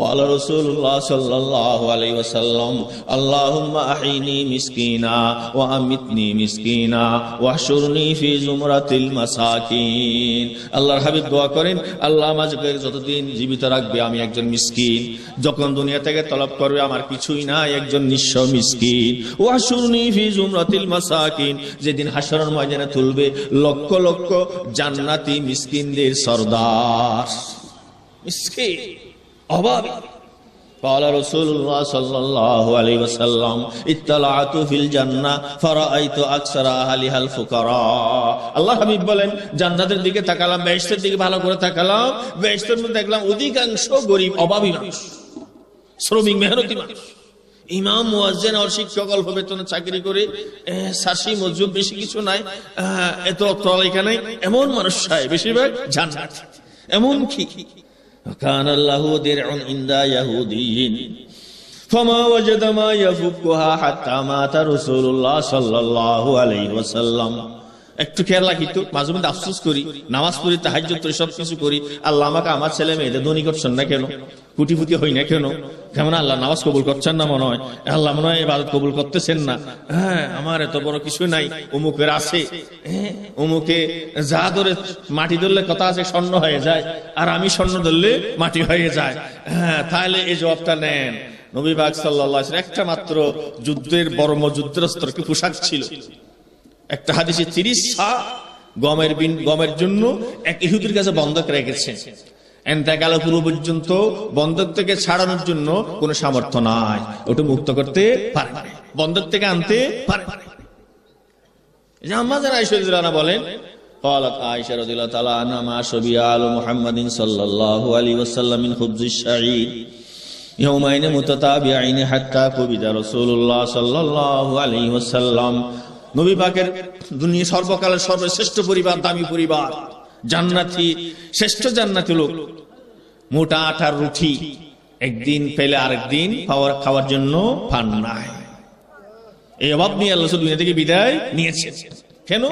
قال رسول الله صلى الله عليه وسلم اللهم أحيني مسكينا وأمتني مسكينا واحشرني في زمرة المساكين। আল্লাহর হাবিব দোয়া করেন, আল্লাহ আমাকে যতদিন জীবিত রাখবে আমি একজন মিসকিন, যখন দুনিয়া থেকে তলব করবে আমার কিছুই নাই, একজন নিঃস্ব মিসকিন। ওয়াহশুরনি ফি জুমরাতিল মাসাকিন, যেদিন হাশরের ময়দানে তুলবে লক্ষ লক্ষ জান্নাতি মিসকিনদের সরদার। মিসকিন অভাবী। قال رسول الله صلى الله عليه وسلم اطلعت في الجنة فرأيت أكثر أهلها الفقراء। আল্লাহ হাবিব বলেন, জান্নাতের দিকে তাকালাম, বেহেশতের দিকে ভালো করে তাকালাম, বেহেশতের মধ্যে দেখলাম অধিকাংশ গরিব অভাবী মানুষ, শ্রমিক মেহনতি মানুষ। ইমাম, মুয়াজ্জিন আর শিক্ষক অল্প বেতনে চাকরি করে, সাসি মজুর, বেশি কিছু নাই, এত অট্টালিকা নাই, এমন মানুষ চাই বেশিরভাগ জান্নাত। এমন কি كان الله درع عند يهودي فما وجد ما يفكها حتى مات رسول الله صلى الله عليه وسلم। একটু খেয়াল রাখি তো, মাঝে মধ্যে আফসোস করি, নামাজ পড়ি, তাহাজ্জুদ করি, সব কিছু করি, আল্লাহ আমাকে আমার ছেলে মেয়েদের ধনী করছেন না কেন, কুটিপুটি হই না কেন, কেমন আল্লাহ নামাজ কবুল করছেন না, মনে হয় আল্লাহ মনে হয় ইবাদত কবুল করতেছেন না। হ্যাঁ, আমার এত বড় কিছু নাই, অমুকের আছে, অমুকে যা ধরে মাটি ধরলে কথা আছে স্বর্ণ হয়ে যায়, আর আমি স্বর্ণ ধরলে মাটি হয়ে যায়। হ্যাঁ, তাহলে এই জবাবটা নেন। নবী পাক সাল্লাল্লাহু আলাইহি ওয়াসাল্লাম একটা মাত্র যুদ্ধের বর্মযুদ্ধের পোশাক ছিল। একটা হাদিসে 30 সা গমের জন্য এক ইহুদির কাছে বন্ধক রেখেছেন। এন্তেকাল পূর্ব পর্যন্ত বন্ধক থেকে ছাড়ানোর জন্য কোনো সামর্থ্য নাই, ওটা মুক্ত করতে পারে না, বন্ধক থেকে আনতে পারে না। আম্মা জান আয়েশা রাদিয়াল্লাহু আনহা বলেন, قالت عائشة رضي الله تعالى عنها ما شبع آل محمد صلى الله عليه وسلم من خبز الشعير يومين متتابعين حتى قبض رسول الله صلى الله عليه وسلم। নবী পাকের দুনিয়া সর্বকালের সর্বশ্রেষ্ঠ পরিবার, দামি পরিবার, জান্নাতি, শ্রেষ্ঠ জান্নাতি লোক, মোটা আটার রুটি একদিন পেলে আরেকদিন খাওয়ার জন্য পান নাই। এই অভাব নিয়ে আল্লাহ দুনিয়া থেকে বিদায় নিয়েছেন। কেন?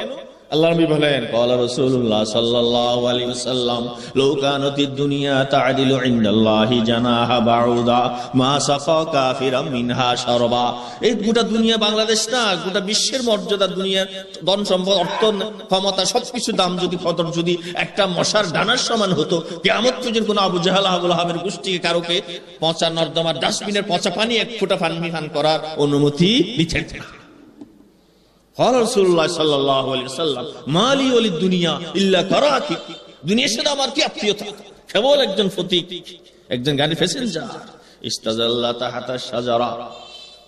আল্লাহ নবী বলেন, قال رسول الله صلى الله عليه وسلم لو كانت الدنيا تعدل عند الله جناح بعوضة ما سقى كافرا منها شربا। এই গোটা দুনিয়া বাংলাদেশ না, গোটা বিশ্বের মর্যাদা, দুনিয়ার ধন সম্পদ, অর্থ, ক্ষমতা, সবকিছু দাম যদি কদর যদি একটা মশার ডানার সমান হতো, কিয়ামত পর্যন্ত কোন আবু জাহাল, আবু লাহাবের গোষ্ঠীকে কারোকে পচা নর্দমার ডাস্টবিনের পচা পানি এক ফোঁটা পানি পান করার অনুমতি দিতেন না। قال رسول الله صلى الله عليه وسلم ما لي وللدنيا الا كراكب। দুনিয়ার সাথে আমার কি আত্মীয়তা, কেবল একজন ফতিক, একজন গাড়ি প্যাসেঞ্জার। ইস্তাজাল্লা তাহাতা শাজারা,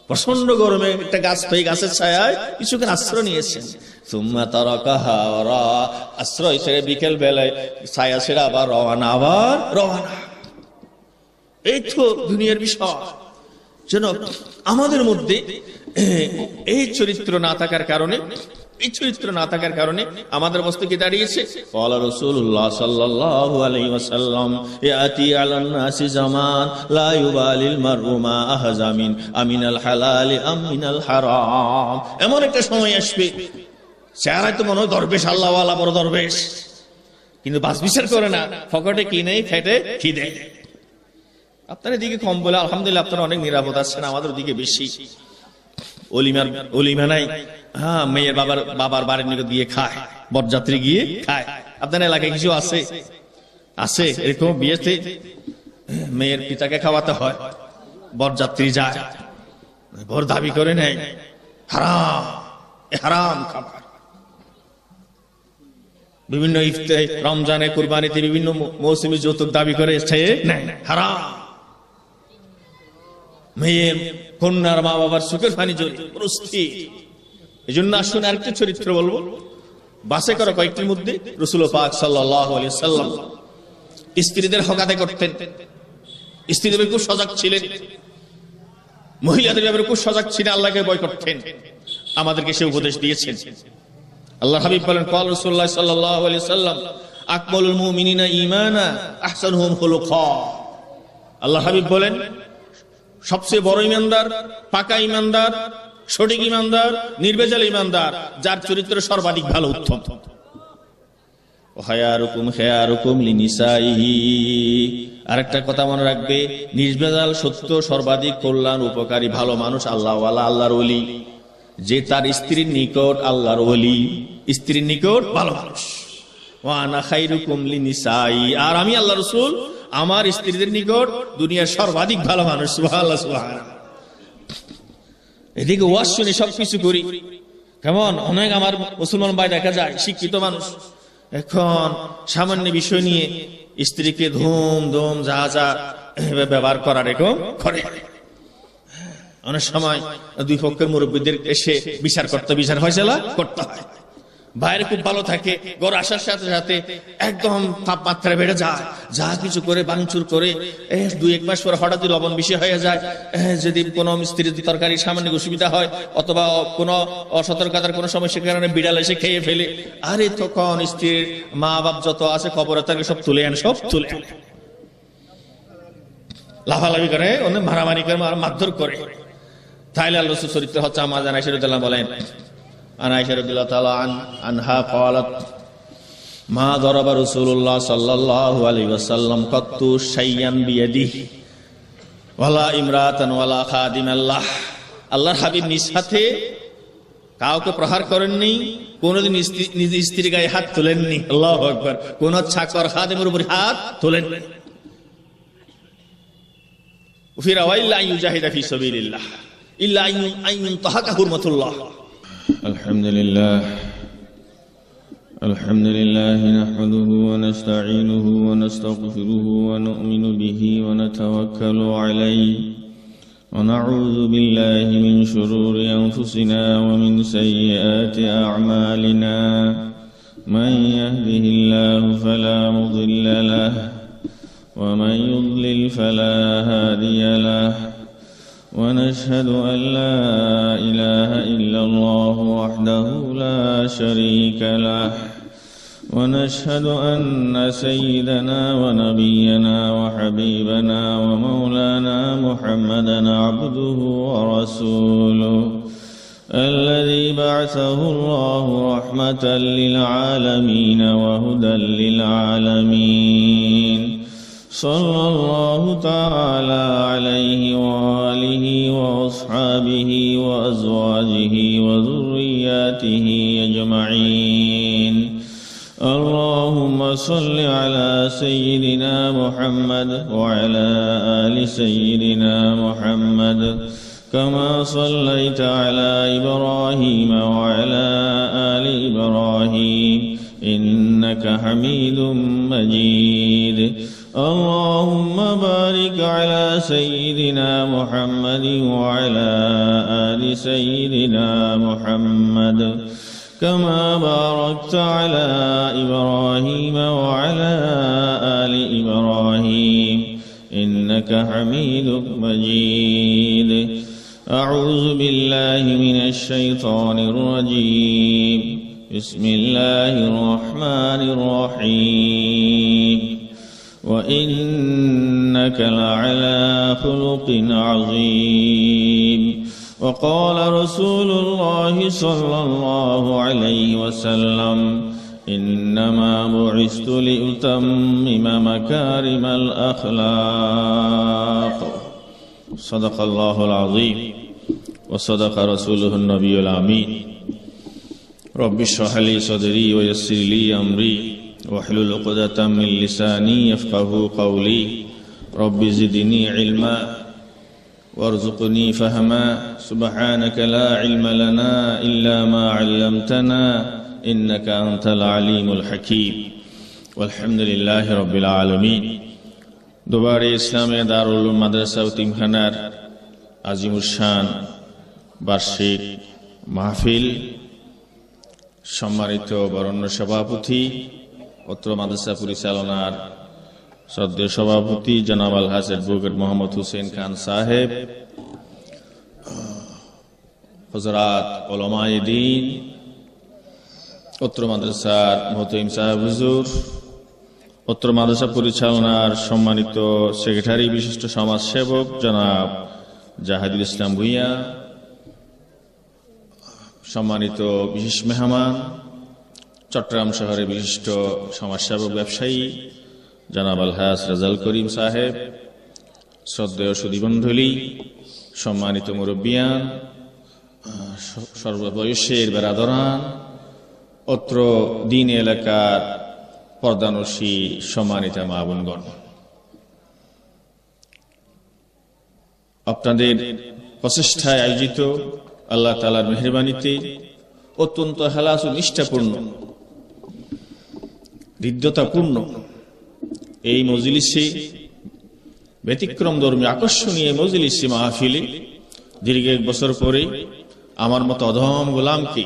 প্রচন্ড গরমে একটা গাছ পেয়ে গাছের ছায়ায় কিছুক্ষণ আশ্রয় নিয়েছেন। সুম্মা তারাকাহা ওয়ারা, আশ্রয় ছেড়ে বিকেল বেলায় ছায়া ছেড়ে আবার রওনা। এই তো দুনিয়ার বিষয়। যেন আমাদের মধ্যে এই চরিত্র না থাকার কারণে আমাদের অবস্থা কি দাঁড়িয়েছে? قال رسول الله صلى الله عليه وسلم ياتي على الناس زمان لا يبالي المرء ما اخذ من الحلال ام من الحرام। এমন একটা সময় আসবে, চেহারায় তো মনে হয় দরবেশ, আল্লাহওয়ালা বড় দরবেশ, কিন্তু বাস বিচার করে না, পকেটে কি নেই, ফেটে কি দেয়। আপনার এদিকে কম বলে আলহামদুলিল্লাহ আপনারা অনেক নিরাপদ আছেন, আমাদের দিকে বেশি। অলিমা নাই, হ্যাঁ, মেয়ের বাবার বাড়ির নিকট দিয়ে খায়, বরযাত্রী গিয়ে খায়। আপনার এলাকায় কিছু আছে এরকম? বিয়েতে মেয়ের পিতাকে খাওয়াতে হয়, বরযাত্রী যায়, বর দাবি করে নেয়, হারাম খাবার। বিভিন্ন ইফতারে, রমজানে, কুরবানিতে, বিভিন্ন মৌসুমী যৌতুক দাবি করে নেয়, হারাম। মেয়ের কন্যার মা বাবার সুখের পানি জড়িয়ে অস্থির। এই জন্য আসুন আরেকটা চরিত্র বলবো, বাসে করা কয়েকটির মধ্যে রাসূল পাক সাল্লাল্লাহু আলাইহি ওয়াসাল্লাম স্ত্রীদের হক আদায় করতেন। স্ত্রীদের খুব সজাগ ছিলেন, মহিলাদের ব্যাপারে খুব সজাগ ছিলেন, আল্লাহকে ভয় করতেন। আমাদেরকে সে উপদেশ দিয়েছেন। আল্লাহ হাবিব বলেন, قال رسول الله صلى الله عليه وسلم আকমালুল মুমিনিনা ঈমানা আহসানুহুম খুলুকা। আল্লাহ হাবিব বলেন, সবচেয়ে বড় ইমানদার, পাকা ইমানদার, সঠিক ইমানদার, নির্ভেজাল ইমানদার, যার চরিত্র সর্বাধিক ভালো, উত্তম। খায়রুকুম লিনিসাইহি, আরেকটা কথা মনে রাখবে, নির্ভেজাল সত্য সর্বাধিক কল্যাণ উপকারী ভালো মানুষ আল্লাহওয়ালা, আল্লাহর ওলি, যে তার স্ত্রীর নিকট আল্লাহর ওলি, স্ত্রীর নিকট ভালো মানুষ। ওয়া আনা খায়রুকুম লিনিসাই, আর আমি আল্লাহ রাসূল আমার স্ত্রীদের নিকট দুনিয়ার সর্বাধিক ভালো মানুষ। সুবহানাল্লাহ, সুবহানাল্লাহ। এদিকে ওয়াজ শুনে সবকিছু করি, কেমন অনেক আমার মুসলমান ভাই দেখা যায় শিক্ষিত মানুষ, এখন সামান্য বিষয় নিয়ে স্ত্রীকে ধুম ধুম যা যা ব্যবহার করার এরকম করে। অনেক সময় দুই পক্ষের মুরব্বীদের এসে বিচার ফয়সালা করতে হয়। বাইরে খুব ভালো থাকে, ঘর আসার সাথে সাথে একদম তাপমাত্রা বেড়ে যায়, যা কিছু করে ভাঙচুর করে, 2-1 মাস পর হঠাৎ লবণ বেশি হয়ে যায়। যদি কোনো স্ত্রীর তরকারি সামান্য অসুবিধা হয় অথবা কোনো অসতর্কতার কোনো সমস্যার কারণে বিড়াল এসে খেয়ে ফেলে, আরে তখন স্ত্রীর মা বাপ যত আছে খবর তাকে সব তুলে আনে, লাফালাফি করে, অনেক মারামারি করে, মারধর করে। তাইলে আল্লাহ রাসূল চরিত্র হচ্ছে আমার আয়েশা রাদিয়াল্লাহু বলেন, আয়েশা রাদিয়াল্লাহু তাআলা আনহা قالت মা দরাবা রাসূলুল্লাহ সাল্লাল্লাহু আলাইহি ওয়াসাল্লাম কাত্তু শাইয়ান বিয়াদিহি ওয়ালা ইমরাতান ওয়ালা খাদিমাল্লাহ। আল্লাহর হাবিব নিজ হাতে কাউকে প্রহার করেননি, কোনদিন নিজ স্ত্রীর গায়ে হাত তোলেননি। আল্লাহু আকবার। কোন চাকর খাদিমের উপর হাত তোলেননি। ফির ওয়াইল্লা ইউজাহিদা ফি সাবিলিল্লাহ ইল্লা আন ইনতাহাকা হুরমাতুল্লাহ। الحمد لله نحمده ونستعينه ونستغفره ونؤمن به ونتوكل عليه ونعوذ بالله من شرور أنفسنا ومن سيئات أعمالنا من يهده الله فلا مضل له ومن يضلل فلا هادي له ونشهد أن لا إله إلا الله وحده لا شريك له ونشهد أن سيدنا ونبينا وحبيبنا ومولانا محمدا عبده ورسوله الذي بعثه الله رحمة للعالمين وهدى للعالمين صلى الله تعالى عليه وآله وأصحابه وأزواجه وذرياته أجمعين. اللهم صل على سيدنا محمد وعلى آل سيدنا محمد كما صليت على إبراهيم وعلى آل إبراهيم إنك حميد مجيد. اللهم بارك على سيدنا محمد وعلى آل سيدنا محمد كما باركت على إبراهيم وعلى آل إبراهيم إنك حميد مجيد. أعوذ بالله من الشيطان الرجيم. بسم الله الرحمن الرحيم. وإنك لعلى خلق عظيم. وقال رسول الله صلى الله عليه وسلم إنما بعثت لأتمم مكارم الأخلاق. صدق الله العظيم وصدق رسوله النبي الأمين. رب اشرح لي صدري ويسر لي أمري واحلل عقدة من لساني يفقهوا قولي. رب زدني علما وارزقني فهما. سبحانك لا علم لنا إلا ما علمتنا إنك أنت العليم الحكيم. والحمد لله رب العالمين. দুবারে ইসলামিয়া দারুল উলুম মাদ্রাসা ও তিমখানার আজিমুল শান বার্ষিক মাহফিল সম্মানিত বরেণ্য সভাপতি, অত্র মাদ্রাসা পরিচালনার শ্রদ্ধেয় সভাপতি জনাব আলহাজ অ্যাডভোকেট মোহাম্মদ হুসেন খান সাহেব, হযরত উলামায়ে দ্বীন, অত্র মাদ্রাসার মুহতামিম সাহেব হুজুর, অত্র মাদ্রাসা পরিচালনার সম্মানিত সেক্রেটারি বিশিষ্ট সমাজ সেবক জনাব জাহিদুল ইসলাম ভূঁইয়া, সম্মানিত বিশেষ মেহমান, চট্টগ্রাম শহরের বিশিষ্ট সমাজসেবক ব্যবসায়ী জনাব আলহাজ রাজাল করিম সাহেব, শ্রদ্ধেয় সুধীমণ্ডলী, সম্মানিত মুরব্বিয়ান, সর্ববয়সের বেরাদরান, অত্র দিন এলাকার পর্দানসী সম্মানিত মা বোনগণ, আপনাদের প্রচেষ্টায় আয়োজিত আল্লাহ তাআলার মেহেরবানিতে অত্যন্ত হেলাস ও নিষ্ঠাপূর্ণ, হৃদ্যতাপূর্ণ এই মজলিসে, ব্যতিক্রম ধর্মী আকর্ষণীয় মজলিসে মাহফিলে দীর্ঘ 1 বছর পরে আমার মতো অধম গোলামকে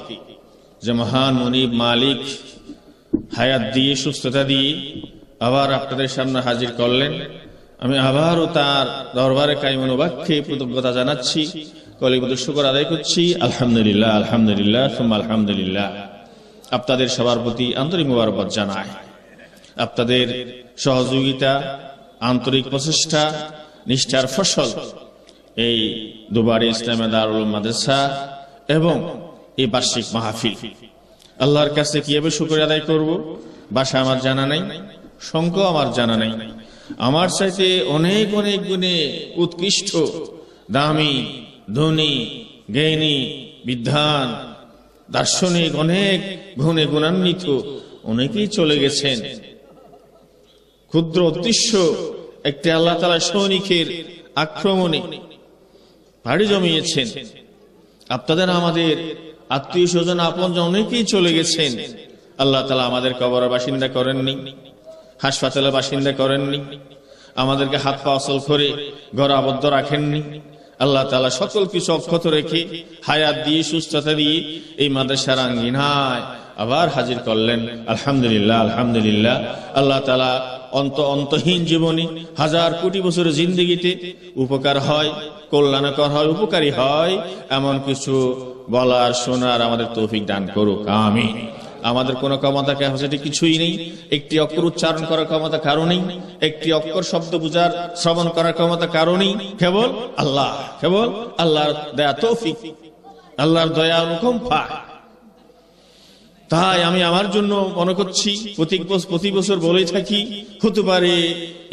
যে মহান মনিব মালিক হায়াত দিয়ে, সুস্থতা দিয়ে আবার আপনাদের সামনে হাজির করলেন, আমি আবারও তার দরবারে কায়মনোবাক্যে কৃতজ্ঞতা জানাচ্ছি, কলিবুদ শুকর আদায় করছি। আলহামদুলিল্লাহ, আলহামদুলিল্লাহ, সুম্মা আলহামদুলিল্লাহ। আপনাদের সবার প্রতি আন্তরিক মোবারকবাদ জানাই। আপনাদের সহযোগিতা, আন্তরিক প্রচেষ্টা, নিষ্ঠার ফসল এই দুবারে ইসলামী দারুল উলুম মাদ্রাসা এবং এই বার্ষিক মাহফিল। আল্লাহর কাছে কিভাবে শুকর আদায় করব ভাষা আমার জানা নাই, সংখ্যা আমার জানা নাই। আমার চাইতে অনেক অনেক গুণে উৎকৃষ্ট, দামি, ধনী, জ্ঞানী, বিদ্বান, দার্শনিক, অনেক গুণে গুণান্বিত অনেকেই চলে গেছেন। ক্ষুদ্র উদ্দেশ্য একটি আল্লাহ তাআলা সৈনিকের আক্রমণে ভারী জমিয়েছেন। আপনাদের আমাদের আত্মীয় স্বজন আপনজন অনেকেই চলে গেছেন। আল্লাহ তাআলা আমাদের কবরের বাসিন্দা করেননি, হাসপাতালের বাসিন্দা করেননি, আমাদেরকে হাত পা অচল করে ঘরে আবদ্ধ রাখেননি। আল্লাহ তাআলা সকল কিছু অক্ষত রেখে হায়াত দিয়ে, সুস্থতা দিয়ে এই মাদ্রাসার আঙ্গিনায় আবার হাজির করলেন। আলহামদুলিল্লাহ, আলহামদুলিল্লাহ। আল্লাহ তাআলা অন্তহীন জীবনী, 1000 কোটি বছরের জিন্দেগিতে উপকার হয়, কল্যাণকর হয়, উপকারী হয় এমন কিছু বলার, শোনার আমাদের তৌফিক দান করুক, আমিন। আমাদের কোনো ক্ষমতা ক্যাপাসিটি কিছুই নেই। একটি অক্ষর উচ্চারণ করার ক্ষমতা কারো নেই, একটি অক্ষর শব্দ বুঝার, শ্রবণ করার ক্ষমতা কারো নেই, কেবল আল্লাহ, কেবল আল্লাহর দয়া তৌফিক, আল্লাহর দয়া অনুকম্পা। তাই আমি আমার জন্য মনে করছি, প্রতি বছর বলেই থাকি, হতে পারে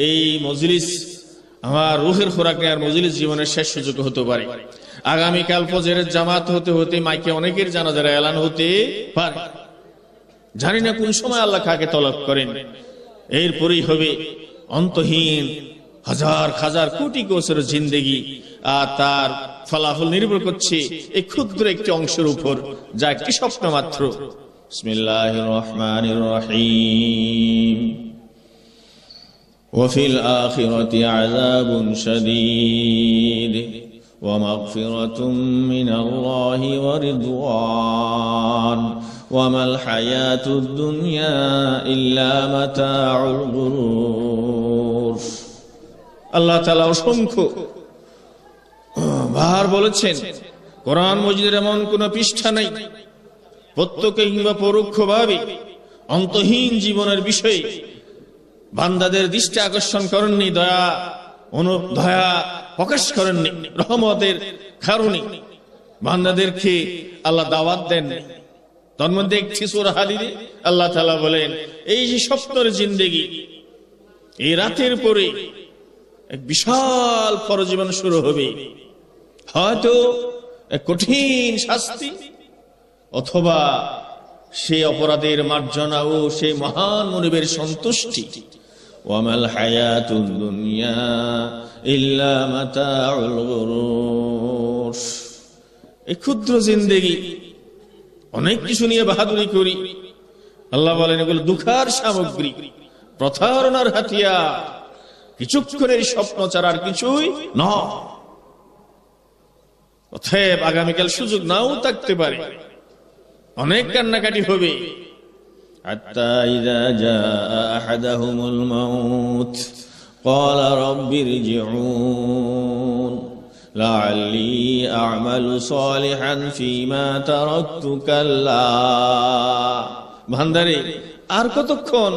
এই মজলিস আমার রুহের খোরাক নেওয়ার মজলিস, জীবনের শেষ সুযোগ হতে পারে। আগামীকাল ফজরের জামাত হতে হতে মাইকে অনেকের জানাজার এলান হতে পারে। জানি না কোন সময় আল্লাহ কাকে তলব করেন। এরপরেই হবে অন্তহীন 1000 কোটি বছরের জিন্দেগি, আর তার ফলাফল নির্ভর করছে এই ক্ষুদ্র একটি অংশের উপর, যা একটি স্বপ্ন মাত্র। বিসমিল্লাহির রহমানির রহিম। ওয়াফিল আখিরাতি আযাবুন শাদীদ ওয়া মাগফিরাতুম মিনাল্লাহি ওয়া রিদওয়ান ওয়া মাল হায়াতুদ দুনিয়া ইল্লা মাতাউল গুরুর। আল্লাহ তাআলা অসংখ্য বার বলেছেন, কোরআন মজিদের এমন কোন পৃষ্ঠা নাই প্রত্যক্ষ কিংবা পরোক্ষভাবে অন্তহীন জীবনের বিষয়ে বান্দাদের দৃষ্টি আকর্ষণ করেননি, দয়া প্রকাশ করেননি। রহমতের কারণে বান্দাদেরকে আল্লাহ দাওয়াত দেন। তার মধ্যে একটি সূরা হাদীদে আল্লাহ তাআলা বলেন, এই যে স্বপ্নের জিন্দেগি, এই রাতের পরে এক বিশাল পরজীবন শুরু হবে, হয়তো এক কঠিন শাস্তি, অথবা সেই অপরাধের মার্জনা ও সেই মহান মনিবের সন্তুষ্টি। ওয়ামাল হায়াতুদ দুনিয়া ইল্লা মাতাউল গুরুর। এই ক্ষুদ্র জিন্দেগি, অনেক কিছু নিয়ে বাহাদুরি করি, আল্লাহ বলেন এগুলো দুঃখার সামগ্রী, প্রতারণার হাতিয়ার, কিছুক্ষণের স্বপ্ন ছাড়া আর কিছুই নয়। অতএব আগামীকাল সুযোগ নাও থাকতে পারে, অনেক কান্নাকাটি হবে। হাত্তা ইযা জাআ আহাদাহুমুল মাউত ক্বালা রাব্বিরজিউন লাআল্লি আ'মালু সালিহান ফীমা তারাকতু কাল্লা। বান্দারে, আর কতক্ষণ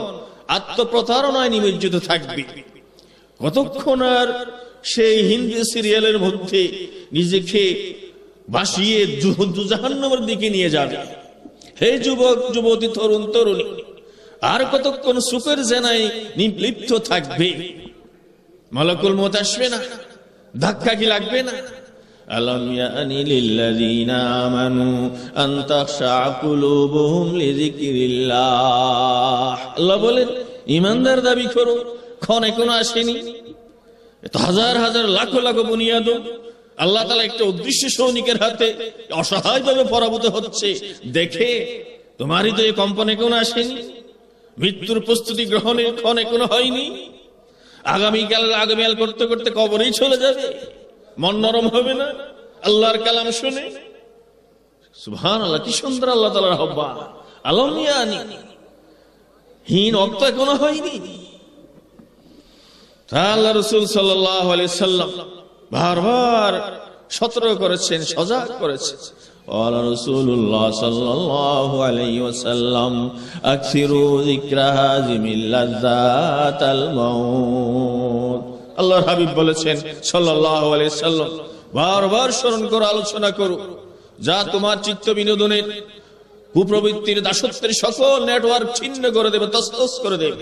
আত্মপ্রতারণায় নিমজ্জিত থাকবে? কতক্ষণ আর সেই হিন্দি সিরিয়ালের মধ্যে নিজেকে ভাসিয়ে জাহান্নামের দিকে নিয়ে যাবে? হে যুবক, যুবতী, তরুণ, তরুণী, আর কতক্ষণ সুখের জেনায় লিপ্ত থাকবে? মালাকুল মউত আসবে না? ধাক্কা কি লাগবে না? আলাম ইয়ানি লিল্লাযীনা আমানু আন তাখশা কুলুবুহুম লিযিকরিল্লাহ। আল্লাহ বলেন, ঈমানদার দাবি করো, ক্ষণে কোনো আসেনি। এত হাজার হাজার লাখ লাখ বুনিয়াদ আল্লাহ তাআলা একটা উদ্দেশ্য সৈনিকের হাতে অসহায়ভাবে পরাভূত হচ্ছে দেখে তোমার হৃদয়ে কম্পনে কোনো আসেনি? মৃত্যুর প্রস্তুতি গ্রহণের ক্ষণে কোনো হয়নি? আগামীকাল করতে করতে কবরেই চলে যাবে, মন নরম হবে না আল্লাহর কালাম শুনে? সুবহানাল্লাহ, কি সুন্দর আল্লাহ তাআলার আহ্বান। আলাম ইয়ানি, হীন অক্ত এখনো হয়নি। আল্লাহ রাসূল সাল্লাল্লাহু আলাইহি সাল্লাম বারবার সতর্ক করেছেন, সজাগ করেছেন। ওয়া রাসূলুল্লাহ সাল্লাল্লাহু আলাইহি ওয়াসাল্লাম আকসিরু যিকরা হাযিমিল লাযাতাল মাউত। আল্লাহর হাবিব বলেছেন সাল্লাল্লাহু আলাইহি সাল্লাম, বারবার স্মরণ করো, আলোচনা করো, যা তোমার চিত্ত বিনোদনের, কুপ্রবৃত্তির, দাসত্বের সকল নেটওয়ার্ক ছিন্ন করে দেবে, তছনছ করে দেবে।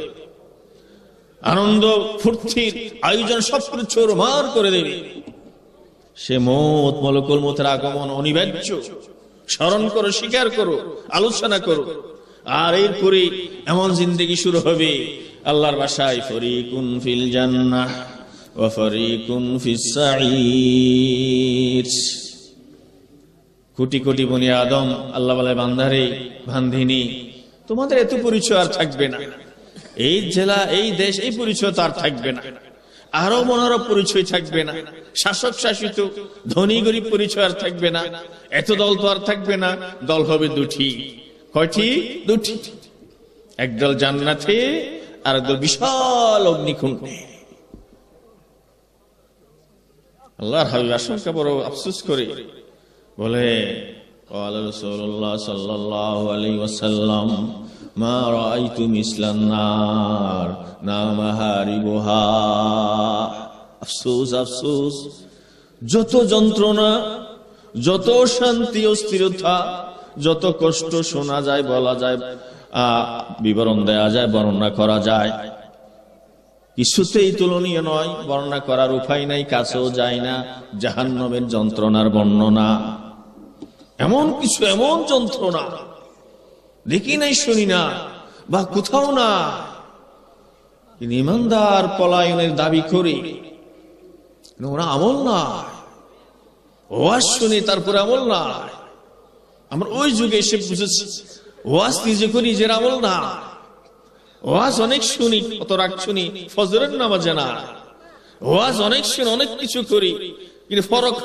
আনন্দ ফুর্তির আয়োজন সবকিছু চুরমার করে দেবে। সে মওত, মালাকুল মউতের আগমন অনিবার্য। স্মরণ করো, স্বীকার করো, আলোচনা করো। আর এরপরে এমন জিন্দেগি শুরু হবে আল্লাহর বাসায়, ফরিকুন ফিল জান্নাহ ওয়া ফরিকুন ফিস সাঈর। কোটি কোটি বনি আদম আল্লাহ বলে, বান্দারে, বান্দিনী, তোমাদের এত পরিচয় আর থাকবে না। এই জেলা, এই দেশ, এই পরিচয় তো আর থাকবে না। আরো মনোরম পরিচয় থাকবে না। শাসক শাসিত, ধনী গরিব পরিচয় আর থাকবে না। এত দল তো আর থাকবে না। দল হবে দুটি। কয়টি? দুটি। একদল জান্নাতে, আর একদল বিশাল অগ্নিকুণ্ডে। আল্লাহর হাবিব আশঙ্কা বড় আফসোস করে বলে, ক্বালা রাসূলুল্লাহ সাল্লাল্লাহু আলাইহি ওয়াসাল্লাম, মা রাআইতু মিসলান নার নামাহারিবুহা। আফসোস, আফসোস, যত যন্ত্রণা, যত শান্তি অস্থিরতা, যত কষ্ট শোনা যায়, বলা যায়, বিবরণ দেয়া যায়, বর্ণনা করা যায়, কিছুতেই তুলনীয় নয়। বর্ণনা করার উপায় নাই, কাছেও যায় না জাহান্নামের যন্ত্রণার বর্ণনা। এমন কিছু, এমন যন্ত্রণা দেখি নাই, শুনি না, বা কোথাও না। ঈমানদার পলায়নের দাবি করে ওরা আমল নাই, ওয়াজ শুনি তারপরে আমল নাই। আমরা ওই যুগে এসে বুঝেছি, ওয়াজ নিজে করি, নিজের আমল না। ওয়াজ অনেক শুনি, কত রাগ শুনি, ফজরের নামাজে না। ওয়াজ অনেক শুনি, অনেক কিছু করি, কিন্তু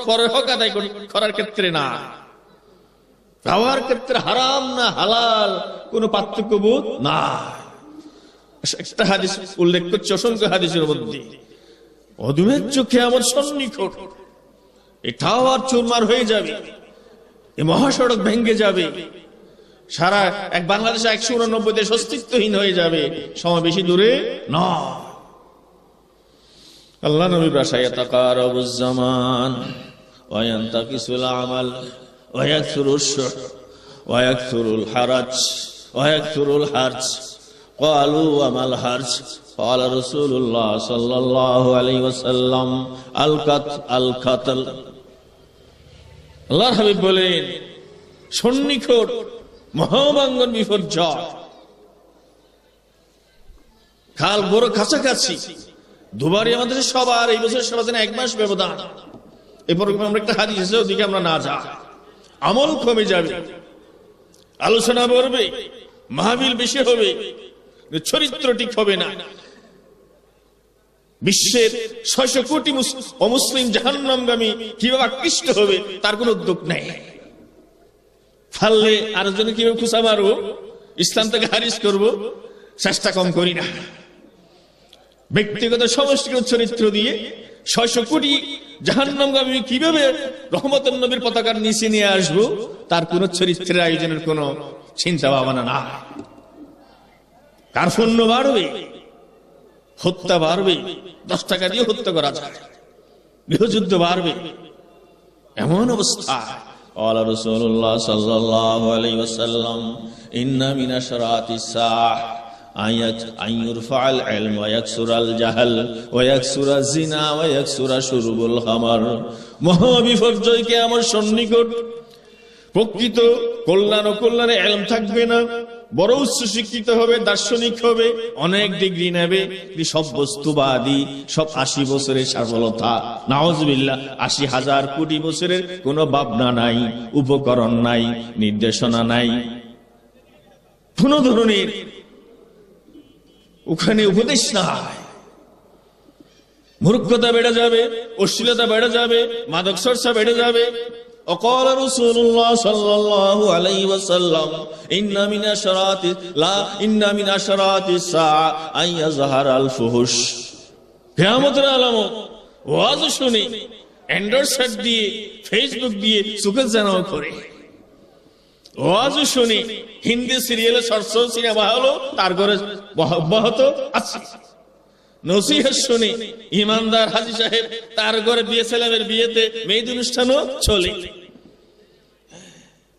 পরের হক আদায় করার ক্ষেত্রে না। খাওয়ার ক্ষেত্রে হারাম না হালাল কোন পার্থক্য বোধ না। একটা হাদিস উল্লেখ করছে, অসংখ্য হাদিসের মধ্যে, অদূরের চোখে আমার সন্নিকট এটাও আর চুরমার হয়ে যাবে, এই মহাসড়ক ভেঙে যাবে, সারা এক বাংলাদেশে 189 দেশ অস্তিত্বহীন হয়ে যাবে, সময় বেশি দূরে না। আল্লাহ নবী বাসায় তাকারাবুজ জামান ওয়া ইয়ানতাকিসুল আমাল ওয়া ইয়াকসুরুশ শুহ ওয়া ইয়াকসুরুল হারাজ ওয়া ইয়াকসুরুল হারজ। ক্বালু ওয়া মাল হারজ? ক্বালা রাসূলুল্লাহ সাল্লাল্লাহু আলাইহি ওয়াসাল্লাম, আল কাতল। আল্লাহর হাবিব বলেন, সন্নিকট মহাবাঙ্গন বিপর্যয়, কাল বড় কাছাকাছি। দুবারই আমাদের সবার এই বছর সবার জন্য 1 মাস ব্যবধান। এরপর আমরা একটা হাদিস আছে, ওদিকে আমরা না যা, আমল কমে যাবে, আলোচনা বাড়বে, মাহফিল বেশি হবে, চরিত্র ঠিক হবে না। বিশ্বের 600 কোটি অমুসলিম জাহান্নামগামী কিভাবে আকৃষ্ট হবে তার কোন উদ্যোগ নেই। ফাললে আরেকজনে কিভাবে খুশা মারবো, ইসলাম থেকে হারিজ করব, চেষ্টা কম করি না। ব্যক্তিগত সমষ্টিগত চরিত্র দিয়ে 600 কোটি জাহান্নামগামী কিভাবে রহমতুল নবীর পতাকার নিচে নিয়ে আসবো, তার কোন চরিত্রের আয়োজনের কোন চিন্তা ভাবনা না। কার্পণ্য বাড়বে, হত্যা বাড়বে, 10 টাকা দিয়ে হত্যা করা যায়, গৃহযুদ্ধ বাড়বে, এমন অবস্থা। ক্বালা রাসূলুল্লাহ সাল্লাল্লাহু আলাইহি ওয়াসাল্লাম, ইন্না মিন আশরাতিস সাআহ আইয়ুরফাল ইলম ওয়া ইয়াকসুরাল জাহাল ওয়া ইয়াকসুরাজ জিনা ওয়া ইয়াকসুরা শুরবুল খামার। মহাবিপর্যয়কে আমার সন্নিকট, প্রকৃত কল্যাণ ও কল্যাণে ইলম থাকবে না, বড় উচ্চ শিক্ষিত হবে, দার্শনিক হবে, অনেক ডিগ্রি নেবে, সব বস্তুবাদী, সব 80 বছরের সফলতা, নাউজুবিল্লাহ। 80,000 কোটি বছরের কোনো ভাবনা নাই, উপকরণ নাই, নির্দেশনা নাই, কোন ধরনের ওখানে উপদেশ নাই। মূর্খতা বেড়ে যাবে, অশ্লীলতা বেড়ে যাবে, মাদক চর্চা বেড়ে যাবে। وقال رسول الله صلى الله عليه وسلم إن من أشراط الساعة أن يظهر الفحش। কিয়ামতের আলামত ওয়াজ শুনে অ্যান্ড্রয়েড সেট দিয়ে, ফেসবুক দিয়ে চোখে জানাও করে, ওয়াজ শুনে হিন্দি সিরিয়ালে সরস সিনেমা হলো, তার ঘরে অব্যাহত আছে। নসিহত শুনে ইমানদার হাজী সাহেব, তার ঘরে বিয়ে ছেলেমের বিয়েতে মেয়েদ অনুষ্ঠানও চলে।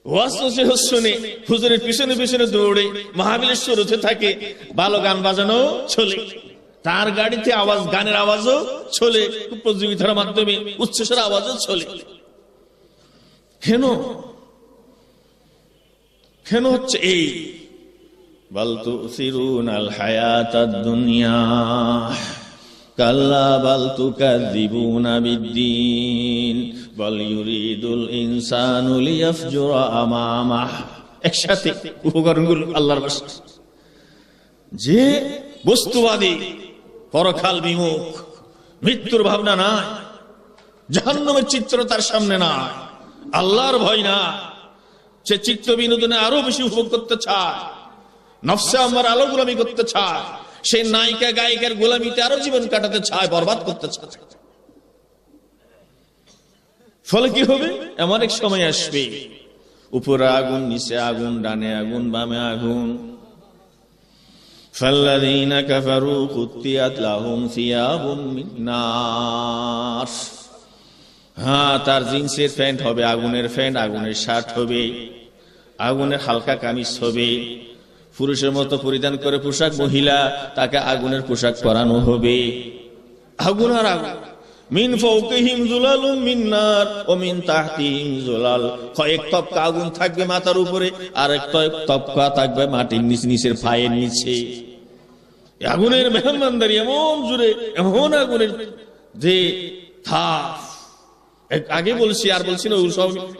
ওয়াজ নসিহত শুনে হুজুরের পিছনে পিছনে দৌড়ে মাহফিলের হতে থাকে, ভালো গান বাজানো চলে, তার গাড়িতে আওয়াজ, গানের আওয়াজও চলে, প্রতিযোগিতার মাধ্যমে উচ্চস্বর আওয়াজও চলে। কেন হচ্ছে এই? বাল তুসিরুনাল হায়াতাদ দুনিয়া কাল্লা বাল তুকাযযিবুনা বিদ্দীন বাল ইউরিদুল ইনসানু লিয়াফজুরা আমামাহ। একসাথে উপকরণগুলো আল্লাহর ভাষা। যে বস্তুবাদী, পরকাল বিমুখ, মৃত্যুর ভাবনা নাই, জাহান্নামের চিত্র তার সামনে নাই, আল্লাহর ভয় না, সে চিত্ত বিনোদনে আরো বেশি উপভোগ করতে চায়, নফসে আমার আলো গোলামি করতে চায়, সে নায়িকা গায়িকার গোলামিতে আরো জীবন কাটাতে চায়, বরবাদ করতে চায়। ফলে কি হবে? এমন এক সময় আসবে, উপরে আগুন, নিচে আগুন, ডানে আগুন, বামে আগুন। ফাল্লাযীনা কাফারু কুত্তিয়াত লাহুম সিয়াবুম মিন নার। হ্যাঁ, তার জিন্সের প্যান্ট হবে আগুনের প্যান্ট, আগুনের শার্ট হবে, আগুনের হালকা কামিজ হবে, পুরুষের মতো পরিধান করে পোশাক মহিলা, তাকে আগুনের পোশাক পরানো হবে। আগুন আর আগুন। মিন ফাওকিহিম যুলালুম মিন নার ওয়া মিন তাহতিহিম যুলাল। কয়েক তবকা আগুন থাকবে মাথার উপরে, আর এক তবকা থাকবে মাটির নিচের পায়ের নিচে। আগুনের মেহমানদারি এমন জোরে, এমন আগুনের যে তাপ। আগে বলছি আর বলছি না,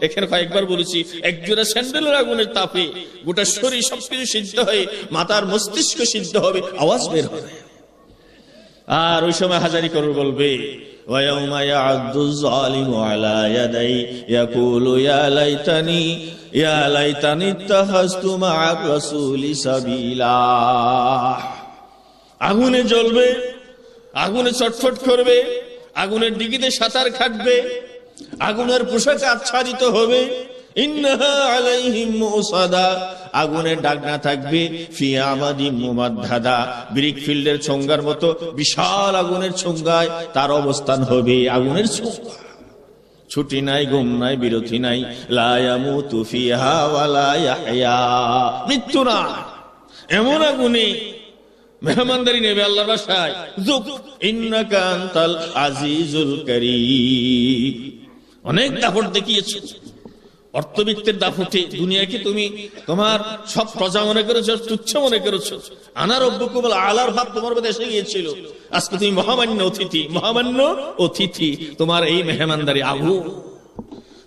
এখানে কয়েকবার বলেছি, একজোড়া স্যান্ডেলের আগুনের তাপে গোটা শরীর সবকিছু সিদ্ধ হয়ে মাথার মস্তিষ্ক সিদ্ধ হবে, আওয়াজ বের হবে। আর ওই সময় হাজারি করে বলবে, وَيَوْمَ يَعَضُّ الظَّالِمُ عَلَى يَدَيْهِ يَقُولُ يَا لَيْتَنِي اتَّخَذْتُ مَعَ الرَّسُولِ سَبِيلًا। আগুনে জ্বলবে, আগুনে ছটফট করবে, আগুনের দিঘিতে সাঁতার কাটবে, আগুনের পোশাকে আচ্ছাদিত হবে। ইন্নাহা আলাইহিম মুসাদা। আগুনের ডাকনা থাকবে ফি আমাদিম মুমাদ্দাদা। ব্রিক ফিল্ডের চোঙ্গার মতো বিশাল আগুনের চোঙ্গায় তার অবস্থান হবে। আগুনের চোঙ্গা, ছুটি নাই, ঘুম নাই, বিরতি নাই। লা ইয়ামুতু ফিহা ওয়া লা ইয়াহইয়া। মৃত্যু না, এমন আগুনে মেহমানদারি নেবে আল্লাহর বাসায়। যুক ইন্নাকা আনতাল আজিজুল কারীম। অনেক দাপট দেখিয়েছো, অর্থবিত্তের দাপটে দুনিয়াকে তুমি তোমার সব প্রজা মনে করেছো, তুচ্ছ মনে করেছো। আনা রব্বুকুম আলার ভাব তোমার মধ্যে এসে গিয়েছিল। আজকে তুমি মহামান্য অতিথি, মহামান্য অতিথি। তোমার এই মেহমানদারি আগুন।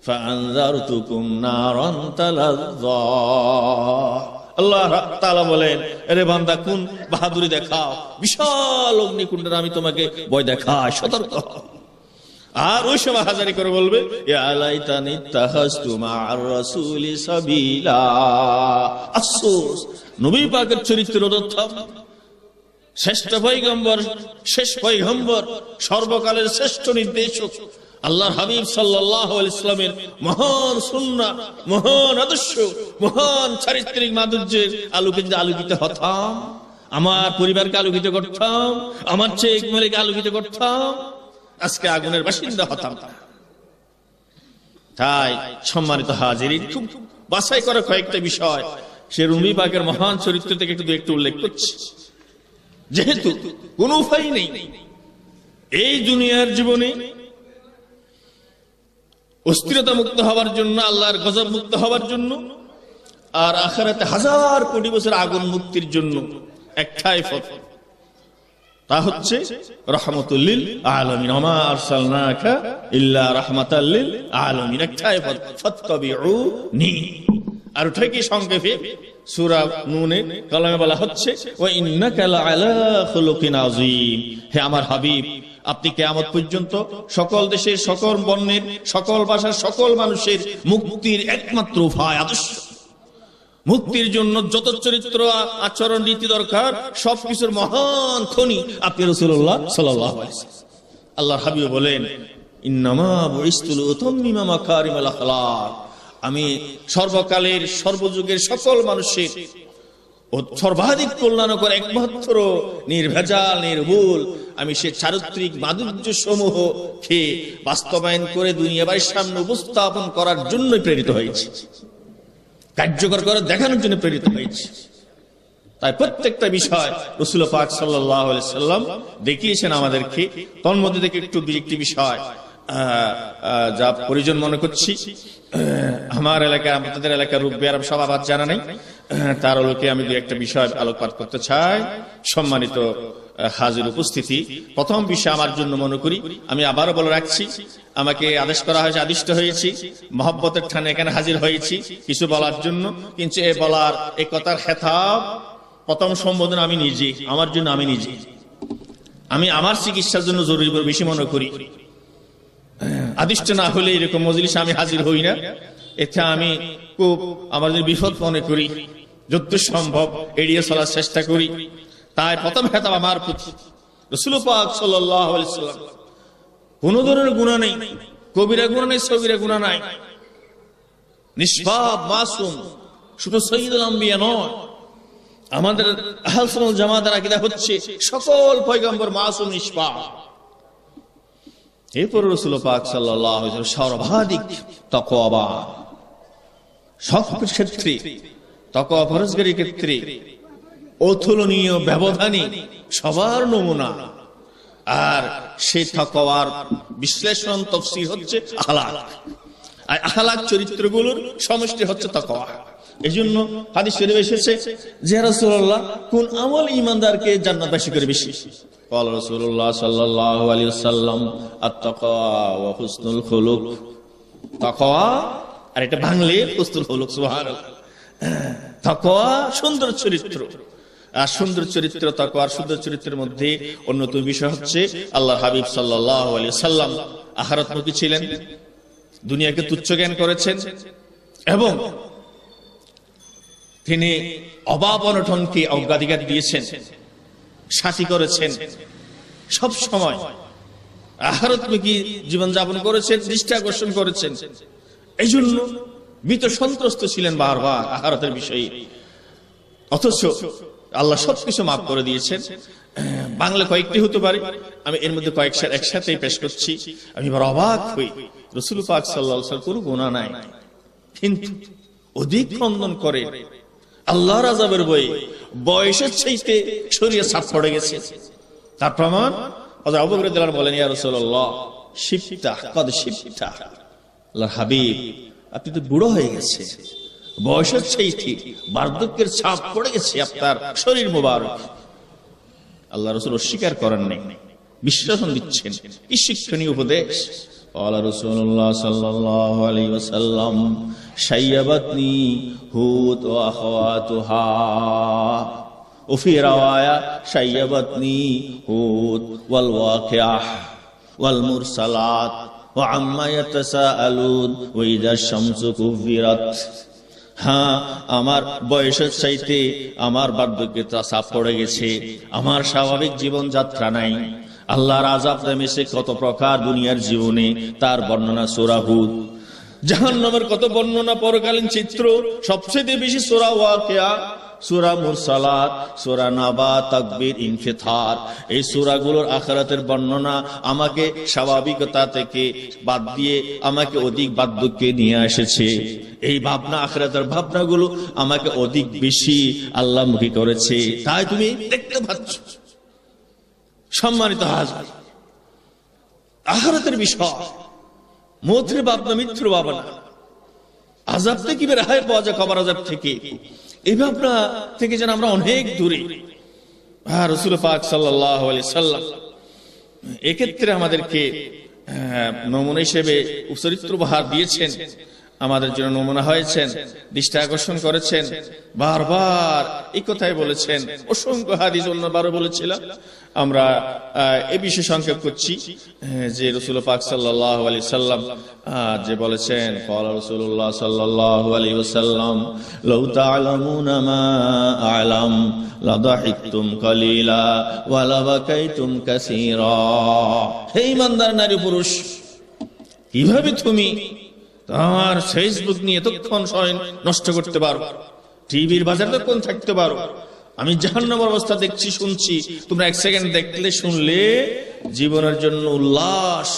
ফাআনযারতুকুম নারান তালাযযা। আল্লাহ তাআলা বলেন, আরে বান্দা, কোন বাহাদুরি দেখাও, বিশাল অগ্নিকুণ্ডের আমি তোমাকে ভয় দেখাই, সতর্ক। আর ওই সময় হাজারি করে বলবে, ইয়া লাইতানি ইত্তাখাযতু মা'আর রাসূলি সাবিলা। আফসোস, নবী পাকের চরিত্রের অধ্যম, শ্রেষ্ঠ পয়গম্বর, শেষ পয়গম্বর, সর্বকালের শ্রেষ্ঠ নির্দেশক আল্লাহর হাবিব সাল্লাল্লাহু আলাইহি ওয়াসাল্লামের মহান সুন্নাহ, মহান আদর্শ, মহান চারিত্রিক মাধুর্যের আলোকে আলোকিত হতাম, আমার পরিবারকে আলোকিত করতাম, আমার চেয়ে একমলেকে আলোকিত করতাম, আজকে আগুনের বাসিন্দা হতাম। তাই সম্মানিত হাজিরিন, খুব বাছাই করে কয়েকটা বিষয় সে রুমি পাকের মহান চরিত্র থেকে একটু উল্লেখ করছি। যেহেতু কোন উপায় নেই এই দুনিয়ার জীবনে অস্থিরতা মুক্ত হওয়ার জন্য, আল্লাহর গজব মুক্ত হওয়ার জন্য, আর আখিরাতে 1000 কোটি বছর আগুন মুক্তির জন্য একটাই পথ, তা হচ্ছে রাহমাতুল লিল আলামিন। ওমা আরসালনাকা ইল্লা রাহমাতাল লিল আলামিন, একটাই পথ, ফাত্তাবিউনি। আর ওটাকে সংক্ষেপে সূরা নূনে কালামে বলা হচ্ছে ওয়া ইন্নাকা লাআলা খুলুকিন আযীম। হে আমার হাবিব, আপনি কিয়ামত পর্যন্ত সকল দেশের, সকল বর্ণের, সকল ভাষার, সকল মানুষের মুক্তির একমাত্র উপায়, আদর্শ, মুক্তির জন্য যত চরিত্র, আচরণ, রীতি দরকার, সবকিছুর মহান খনি আপনি রাসূলুল্লাহ সাল্লাল্লাহু আলাইহি ওয়াসাল্লাম। আল্লাহর হাবিব বলেন, ইন্নামা বুইসতু লিউতাম্মিমা মাকারিমাল আখলাক। আমি সর্বকালের, সর্বযুগের সকল মানুষের সর্বাধিক কল্যাণকর, একমাত্র নির্ভেজাল, নির্ভুল আমি সে চারিত্রিক মাধুর্য সমূহকে বাস্তবায়ন করে দুনিয়াবাসীর সামনে উপস্থাপন করার জন্যই প্রেরিত হয়েছে, কার্যকর করে দেখানোর জন্য প্রেরিত হয়েছে। তাই প্রত্যেকটা বিষয় রাসূল পাক সাল্লাল্লাহু আলাইহি সাল্লাম দেখিয়েছেন আমাদেরকে। তন্মধ্যে থেকে একটি বিষয় যা প্রয়োজন মনে করছি, আমার এলাকায়, আমাদের এলাকার রূপ বেয়ার সব আবার জানা নেই, তার লোকে আমি একটা বিষয় আলোকপাত করতে চাই। সম্মানিত হাজির উপস্থিতি, প্রথম বিষয় আমার জন্য মনে করি, আমি আবারও বলে রাখছি, আমাকে আদেশ করা হয়েছে, আদিষ্ট হয়েছি, মহব্বতের ঠানে এখানে হাজির হয়েছি কিছু বলার জন্য। কিন্তু এ বলার, এই কথার খেতাব, প্রথম সম্বোধন আমি নিজে, আমার জন্য আমি নিজে, আমি আমার চিকিৎসার জন্য জরুরি বলে বেশি মনে করি। আদিষ্ট না হলে এরকম মজলিসে আমি হাজির হই না। এতে আমি খুব আমার বিপদ মনে করি, যত সম্ভব এড়িয়ে চলার চেষ্টা করি। তাই প্রথম খেতাব আমার প্রতি। রাসূল পাক সাল্লাল্লাহু আলাইহি ওয়াসাল্লাম কোন ধরনের গুনাহ নেই, কবিরা গুনাহ নেই, সগীরা গুনাহ নাই, নিষ্পাপ, মাসুম। শুধু সাইয়্যিদুল আম্বিয়া নয়, আমাদের আহলে সুন্নাত ওয়াল জামাতের আকীদা হচ্ছে সকল পয়গম্বর মাসুম, নিষ্পাপ। এরপর রাসূল পাক সাল্লাল্লাহু আলাইহি ওয়াসাল্লাম সর্বাধিক তাকওয়াবান, সব ক্ষেত্রে তাকওয়া পরহেজগারির ক্ষেত্রে অতুলনীয়, ব্যবধানী, সবার নমুনা। আর সেই তাকওয়ার বিশ্লেষণ, তাফসীর হচ্ছে আখলাক। আর আখলাক চরিত্রগুলোর সমষ্টি হচ্ছে তাকওয়া। এজন্য হাদিস শরীফে এসেছে যে ইয়া রাসূলুল্লাহ, কোন আমল ঈমানদারকে জান্নাতবাসী করে বেশি? قال رسول الله صلى الله عليه وسلم التقوى وحسن الخلق। তাকওয়া, আর এটা বাংলায় হুসনুল খুলুক, সুবহানাল্লাহ। তাকওয়া সুন্দর চরিত্র, আর সুন্দর চরিত্র, তাকওয়ার সুন্দর চরিত্রের মধ্যে অন্যতম বিষয় হচ্ছে আল্লাহর হাবিব সাল্লাল্লাহু আলাইহি ওয়াসাল্লাম আখিরাতমুখী ছিলেন, দুনিয়াকে তুচ্ছ জ্ঞান করেছেন, এবং তিনি অভাব অনটনকে অগ্রাধিকার দিয়েছেন, সাথী করেছেন, সব সময় আখিরাতমুখী জীবন যাপন করেছেন, দৃষ্টি আকর্ষণ করেছেন। এই জন্য ভীত সন্ত্রস্ত ছিলেন বারবার আখিরাতের বিষয়ে। অথচ আল্লাহ সবকিছু মাফ করে দিয়েছেন। বাংলা কয়েকটি হতে পারে, আমি এর মধ্যে কয়েকটা একসাথে পেশ করছি। আমি বড় অবাক হই, রাসূল পাক সাল্লাল্লাহু আলাইহি ওয়াসাল্লাম কোনো গুনাহ নাই, কিন্তু অধিক খণ্ডন করে আল্লাহর আযাবের ভয়ে বয়সের চাইতে শরীরে ছাপ পড়ে গেছে। তার প্রমাণ হযরত আবু বকর রাদিয়াল্লাহু আনহু বলেন, ইয়া রাসূলুল্লাহ শিবতা কদ শিবতা, আল্লাহর হাবিব আপনি তো বুড়ো হয়ে গেছে, বয়সের চাইতে বার্ধক্যের ছাপ পড়ে গেছে আপনার শরীর মোবারক। আল্লাহ রাসূল অস্বীকার করেন নাই, বিশ্বাসন দিচ্ছেন। কি শিক্ষণীয় উপদেশ! قال رسول الله صلى الله عليه وسلم شيبتني هود واخواتها وفي روايه شيبتني هود والواقعه والمرسلات وعما يتساءلون واذا الشمس كورت। হ্যাঁ, আমার বয়সের চাইতে আমার বার্ধক্যের ছাপ পড়ে গেছে, আমার স্বাভাবিক জীবন যাত্রা নাই। আল্লাহর আযাব নেমেছে কত প্রকার দুনিয়ার জীবনে, তার বর্ণনা সূরা হুদ। জাহান্নামের কত বর্ণনা, পরকালীন চিত্র, সবচেয়ে বেশি সূরা ওয়াকিয়া, সূরা মুরসালাত, সূরা নাবা, তাকবীর, ইনফিতার, এই সূরাগুলোর আখিরাতের বর্ণনা আমাকে স্বাভাবিকতা থেকে বাদ দিয়ে আমাকে অধিক বার্ধক্যে নিয়ে এসেছে। এই ভাবনা, আখিরাতের ভাবনাগুলো আমাকে অধিক বেশি আল্লাহমুখী করেছে। তাই তুমি দেখতে পাচ্ছ সম্মানিত হাজির, আখিরাতের বিষয়, মৌতের ভাবনা, মৃত্যুর ভাবনা, আযাব থেকে রেহাই পাওয়া যায়, কবর আযাব থেকে, এই ভাবনা থেকে যেন আমরা অনেক দূরে। রাসূল পাক সাল্লাল্লাহু আলাইহি সাল্লাম এক্ষেত্রে আমাদেরকে নমুনা হিসেবে চরিত্র উপহার দিয়েছেন, আমাদের জন্য নমুনা হয়েছেন, দৃষ্টি আকর্ষণ করেছেন, বারবার এই কথাই বলেছেন। অসংখ্য হাদিস অন্যবারও বলেছিলাম, আমরা এই বিষয়ে সংক্ষেপ করছি যে রাসূল পাক সাল্লাল্লাহু আলাইহি সাল্লাম যে বলেছেন, ক্বালা রাসূলুল্লাহ সাল্লাল্লাহু আলাইহি ওয়াসাল্লাম লাউ তা'লামুনা মা আ'লাম লাদাহিকতুম কালিলা ওয়া লাবাকাইতুম কাসীরা। হে ঈমানদার নারী পুরুষ, কিভাবে তুমি তোমার ফেসবুক নিয়ে এতক্ষণ সময় নষ্ট করতে পারো, টিভির বাজারে এতক্ষণ থাকতে পারো, আমি জাহান্নামের অবস্থা দেখছি, শুনছি, তোমরা এক সেকেন্ড দেখলে শুনলে জীবনের জন্য উল্লাস,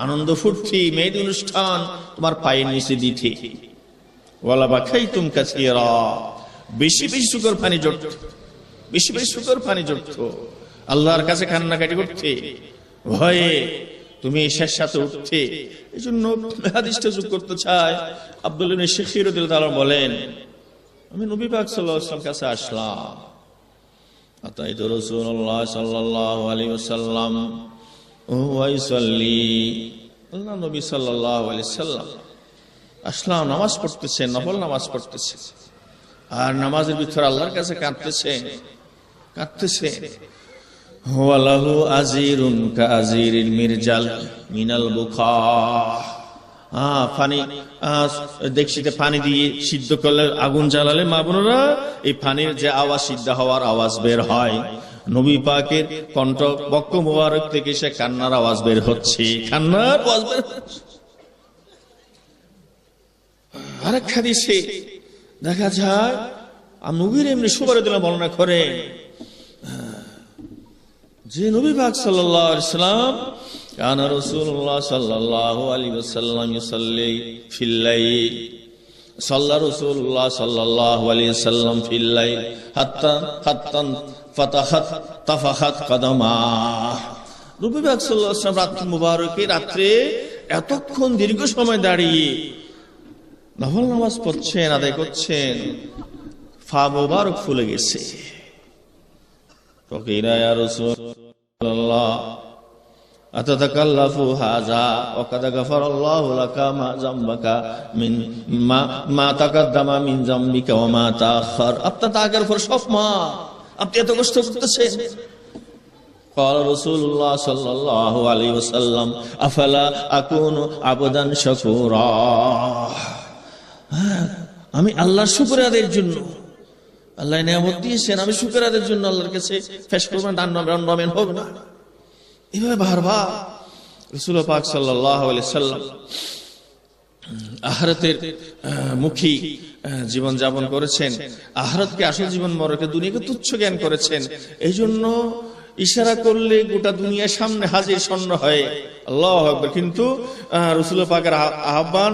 আনন্দ, ফুর্তি, মেয়েদের অনুষ্ঠান তোমার পায়ের নিচে দিতে, ওয়ালা বাকাইতুম কাসীরা, বেশি বেশি শুকর পানি জড়ত, বেশি বেশি শুকর পানি জড়ত, আল্লাহর কাছে কান্নাকাটি করতে, ভয়ে তুমি শেষ সাথে উঠতে। এই জন্য হাদিসটা যোগ করতে চাই। আব্দুল্লাহ ইবনে শিখীর রাদিয়াল্লাহু তাআলা বলেন, আমি নবী পাক সাল্লাল্লাহু আলাইহি ওয়াসাল্লামের কাছে আসলাম, আতাইতু রাসূলুল্লাহ সাল্লাল্লাহু আলাইহি ওয়াসাল্লাম ওয়া ইসাল্লি, আল্লাহ নবী সাল্লাল্লাহু আলাইহি ওয়াসাল্লাম আসলাম, নামাজ পড়তেছেন, নফল নামাজ পড়তেছেন, আর নামাজের ভিতরে আল্লাহর কাছে কাঁদতেছেন, কাঁদতেছেন। ওয়ালাহু আজিরুন কাজিরিল মিরজাল মিনাল বুকা, পানি দেখছিতে পানি দিয়ে সিদ্ধ করলে, আগুন জ্বালালে মা বোনেরা এই পানির যে আওয়াজ, সিদ্ধ হওয়ার আওয়াজ বের হয়, নবী পাকের কণ্ঠ বক্ষ মুবারক থেকে সে কান্নার আওয়াজ বের হচ্ছে, কান্নার আওয়াজ বের হচ্ছে। আরেক হাদিসে দেখা যায়, নবীর এমনি সুবরে দিলা বর্ণনা করেন যে নবী পাক সাল্লাল্লাহু আলাইহি ওয়াসাল্লাম কানা রাসূলুল্লাহ সাল্লাল্লাহু আলাইহি ওয়াসাল্লাম ইউসাল্লি ফিল লাইল, সাল্লা রাসূলুল্লাহ সাল্লাল্লাহু আলাইহি ওয়াসাল্লাম ফিল লাইল হাত্তা ফাতাহাত তাফাহাত কদমা। নবী পাক সাল্লাল্লাহু আলাইহি ওয়াসাল্লাম রাত মুবারকে রাত্রে এতক্ষণ দীর্ঘ সময় দাঁড়িয়ে নফল নামাজ পড়ছেন, আদায় করছেন, পা মুবারক ফুলে গেছে। ফকিরা ইয়া রাসূলুল্লাহ আতাতাকাল্লাফু হাযা ওয়া কাদ গাফারাল্লাহু লাকা মা যামবাকা মিন মা তাকাদ্দামা মিন যামবিকা ওয়া মা তাআখার। আপনার আগের পর সব মা, আপনি এত কষ্ট করতেছেন। قال رسول الله صلى الله عليه وسلم افلا اكون عبدا شكورا, আমি আল্লাহর শুকর আদায়ের জন্য, আল্লাহ নিয়ামত দিয়েছেন, আমি শুকর আদায়ের জন্য আল্লাহর কাছে ফেস করব, ডান হবে না। এভাবে বারবার রাসূল পাক সাল্লাল্লাহু আলাইহি সাল্লাম আখিরাতের মুখী জীবন যাপন করেছেন, আখিরাতকে আসল জীবন মনে করে দুনিয়াকে তুচ্ছ জ্ঞান করেছেন। এই জন্য ইশারা করলে গোটা দুনিয়ার সামনে হাজির স্বর্ণ হয়, আল্লাহু আকবার। কিন্তু রাসূল পাকের আহ্বান,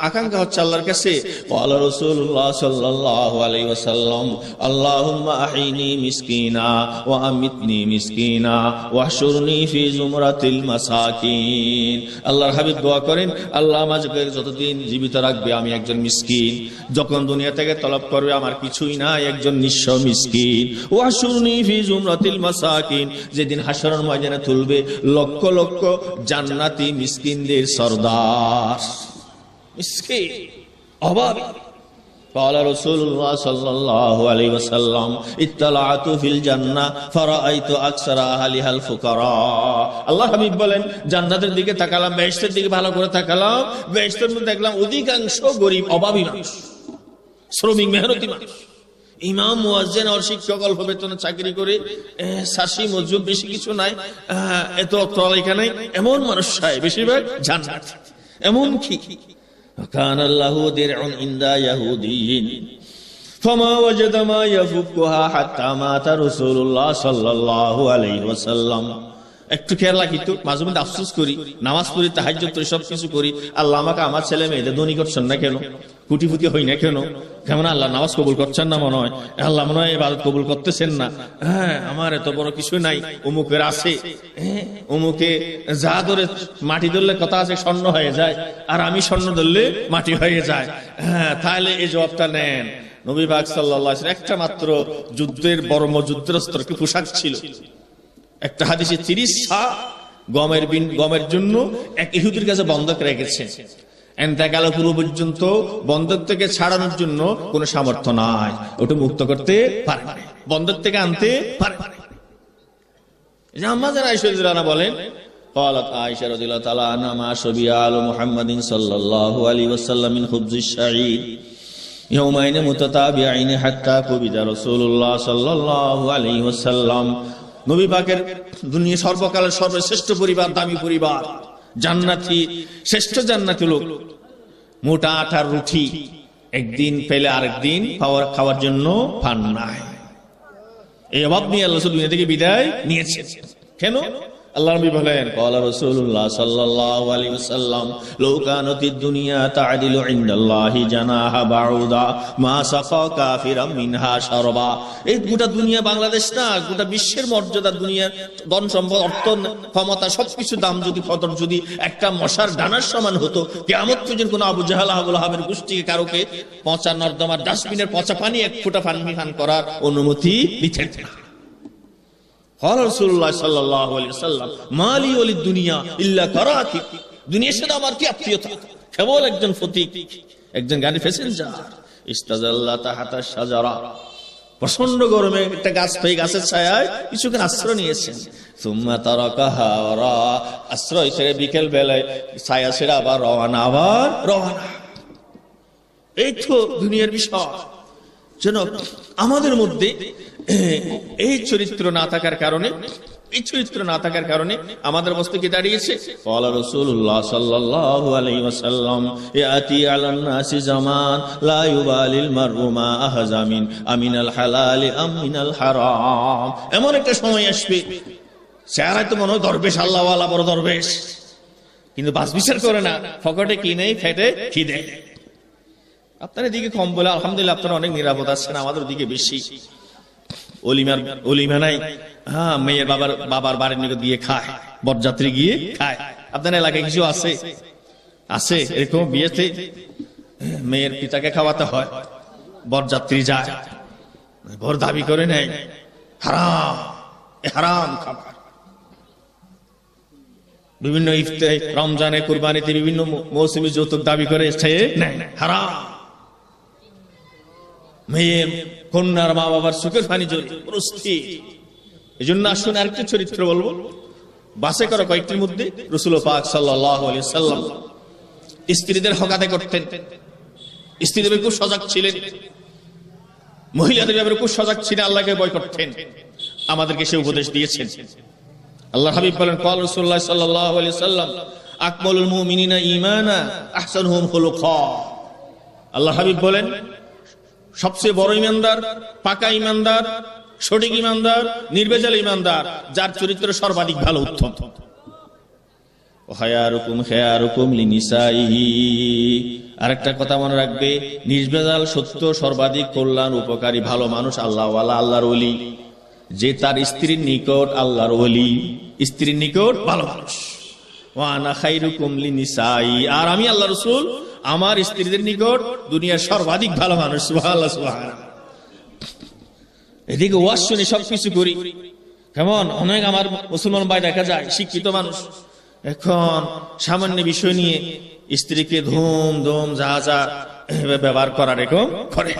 আকাঙ্ক্ষা হচ্ছে আল্লাহর কাছে, ওয়ালা রাসূলুল্লাহ সাল্লাল্লাহু আলাইহি ওয়াসাল্লাম আল্লাহুম্মা আহিনি মিসকিনা ওয়া আমিতনি মিসকিনা ওয়াহশুরনি ফি জুমরাতিল মাসাকিন। আল্লাহর হাবিব দোয়া করেন, আল্লাহ আমাকে যতদিন জীবিত রাখবে আমি একজন মিসকিন, যখন দুনিয়া থেকে তলব করবে আমার কিছুই নাই, একজন নিঃস্ব মিসকিন। ওয়াহশুরনি ফি জুমরাতিল মাসাকিন, যেদিন হাশরের ময়দানে তুলবে লক্ষ লক্ষ জান্নাতি মিসকিনদের সরদার, মিসকিন অভাবী। قال رسول الله صلى الله عليه وسلم اطلعت في الجنة فرأيت أكثر أهلها الفقراء। আল্লাহ হাবিব বলেন, জান্নাতের দিকে তাকালাম, বেহেশতের দিকে ভালো করে তাকালাম, বেহেশতের মধ্যে দেখলাম অধিকাংশ গরিব, অভাবী মানুষ, শ্রমিক, মেহনতি মানুষ। ইমাম, মুয়াজ্জিন আর শিক্ষক অল্প বেতনে চাকরি করে, চাষি মজদুর, বেশি কিছু নাই, এত অট্টালিকা নাই, এমন মানুষ চাই বেশিরভাগ জান্নাত। এমন কি কান আল্লাহু দিরউন ইনদা ইয়াহুদিয়িন ফামা ওয়াজাদা মা ইয়াফুকুহা হাত্তা মাতা রাসূলুল্লাহ সাল্লাল্লাহু আলাইহি ওয়াসাল্লাম। একটু খেয়াল রাখি তো, মাঝে মধ্যে আফসোস করি, নামাজ পড়ি, তাহাজ্জুদ করি, সবকিছু করি, আল্লাহ আমাকে আমার ছেলে মেয়েদের ধনী করছেন না কেন, কুটিপুটি হই না কেন, কেমন আল্লাহ নামাজ কবুল করছেন না মনে হয়, আল্লাহ মনে হয় ইবাদত কবুল করতেছেন না। হ্যাঁ, আমার এত বড় কিছু নাই, অমুকের আছে, অমুকে যা ধরে মাটি ধরলে কথা আছে স্বর্ণ হয়ে যায়, আর আমি স্বর্ণ ধরলে মাটি হয়ে যায়। হ্যাঁ, তাহলে এই জবাবটা নেন। নবী পাক সাল্লাল্লাহু আলাইহি ওয়াসাল্লাম একটা মাত্র যুদ্ধের বর্ম যুদ্ধরস্ত্র কি পোশাক ছিল। একটা হাদিসে 30 সা গমের জন্য এক ইহুদির কাছে বন্ধক রেখেছে। এন্তেকাল পূর্ব পর্যন্ত বন্ধক থেকে ছাড়ানোর জন্য কোনো সামর্থ্য নাই, ওটা মুক্ত করতে পারে না, বন্ধক থেকে আনতে পারে না। আম্মাজান আয়েশা রাদিয়াল্লাহু আনহা বলেন, قالت عائشة رضي الله تعالى عنها ما شبع آل محمد صلى الله عليه وسلم من خبز الشعير يومين متتابعين حتى قبض رسول الله صلى الله عليه وسلم। নবী পাকের দুনিয়া সর্বকালের সর্বশ্রেষ্ঠ পরিবার, দামি পরিবার, জান্নাতি, শ্রেষ্ঠ জান্নাতি লোক, মোটা আটার রুটি একদিন পেলে আরেকদিন খাওয়ার জন্য পান নাই। এই অভাব নিয়ে আল্লাহ দুনিয়া থেকে বিদায় নিয়েছেন। কেন? আল্লাহ নবী বলেন, ক্বালা রাসূলুল্লাহ সাল্লাল্লাহু আলাইহি ওয়াসাল্লাম লাউ কানাতিদ দুনিয়া তা'দিলু ইনদাল্লাহি জানাহা বাউদা মা সাফা কাফিরাম মিনহা শারবা। এই গোটা দুনিয়া, বাংলাদেশ না, গোটা বিশ্বের মর্যাদা, দুনিয়ার ধন সম্পদ, অর্থ, ক্ষমতা, সবকিছু দাম যদি ফতর যদি একটা মশার ডানার সমান হতো, কিয়ামত পর্যন্ত কোন আবু জাহাল, আবুল আহাবের গোষ্ঠীকে কারোকে পচা নর্দমার ডাস্টবিনের পচা পানি এক ফোঁটা পানি পান করার অনুমতি দিতেন না। রাসূলুল্লাহ সাল্লাল্লাহু আলাইহি ওয়াসাল্লাম মালি ওয়ালিদ দুনিয়া ইল্লা কারাতি, দুনিয়ার সাথে আমার কি আত্মীয়তা, কেবল একজন ফতিক, একজন গাড়ি প্যাসেঞ্জার। ইস্তাজাল্লা তাহাতা শাজারা, প্রচন্ড গরমে একটা গাছ পেয়ে গাছের ছায়ায় কিছুক্ষণ আশ্রয় নিয়েছেন। সুম্মা তারাকাহা ওয়া আশ্রয় ছেড়ে বিকেল বেলায় ছায়া ছেড়ে আবার রওনা। এই তো দুনিয়ার বিষয়। যেন আমাদের মধ্যে এই চরিত্র না থাকার কারণে আমাদের অবস্থা কি দাঁড়িয়েছে? ক্বালা রাসূলুল্লাহ সাল্লাল্লাহু আলাইহি ওয়াসাল্লাম ইয়াতি আলান নাসি জামান লা ইউবালিল মারউ মা আহজা মিন আমিনাল হালাল আম মিনাল হারাম। এমন একটা সময় আসবে, চেহারায় তো মনে হয় দরবেশ, আল্লাহওয়ালা বড় দরবেশ, কিন্তু বাস বিচার করে না, পকেটে কি নেই, ফেটে কি দেয়। আপনার দিকে কম বলে আলহামদুলিল্লাহ আপনারা অনেক নিরাপদ আছেন, আমাদের দিকে বেশি। অলিমা নাই, হ্যাঁ, মেয়ের বাবার বাড়ির নিকট গিয়ে খায়, বরযাত্রী গিয়ে খায়। আপনার এলাকায় কিছু আছে এরকম? বিয়েতে মেয়ের পিতাকে খাওয়াতে হয়, বরযাত্রী যায়, বর দাবি করে নেয়, হারাম খাবার। বিভিন্ন ইফতারে, রমজানে, কুরবানিতে, বিভিন্ন মৌসুমী যৌতুক দাবি করে হারাম। মেয়ের কন্যার মা বাবার সুখের পানি জড়ি প্রস্তুত। এই জন্য আসুন আরেকটি চরিত্র বলবো, বাসে করা কয়েকটির মধ্যে রাসূল পাক সাল্লাল্লাহু আলাইহি ওয়াসাল্লাম স্ত্রীদের হক আদায় করতেন। স্ত্রীদের খুব সজাগ ছিলেন, মহিলাদের ব্যাপারে খুব সজাগ ছিলেন, আল্লাহকে ভয় করতেন। আমাদেরকে সে উপদেশ দিয়েছেন। আল্লাহ হাবিব বলেন, ক্বালা রাসূলুল্লাহ সাল্লাল্লাহু আলাইহি ওয়াসাল্লাম আকমালুল মুমিনিনা ঈমানা আহসানুহুম খুলুকা। আল্লাহ হাবিব বলেন, সবচেয়ে বড় ইমানদার, পাকা ইমানদার, সঠিক ইমানদার, নির্ভেজাল ইমানদার, যার চরিত্র সর্বাধিক ভালো, উত্তম। খায়রুকুম খায়রুকুম লিনিসাইহি। আরেকটা কথা মনে রাখবে, নির্ভেজাল, সত্য, সর্বাধিক কল্যাণ, উপকারী, ভালো মানুষ আল্লাহওয়ালা, আল্লাহর ওলি, যে তার স্ত্রীর নিকট আল্লাহর ওলি, স্ত্রীর নিকট ভালো মানুষ। ওয়া আনা খায়রুকুম লিনিসাই, আর আমি আল্লাহ রাসূল আমার স্ত্রীদের নিকট দুনিয়ার সর্বাধিক ভালো মানুষ। সুবহানাল্লাহ, সুবহানাল্লাহ। এদিকে ওয়াজ শুনে সবকিছু করি, কেমন অনেক আমার মুসলমান ভাই দেখা যায় শিক্ষিত মানুষ, এখন সামান্য বিষয় নিয়ে স্ত্রীকে ধুম ধুম যা ব্যবহার করার এরকম করে।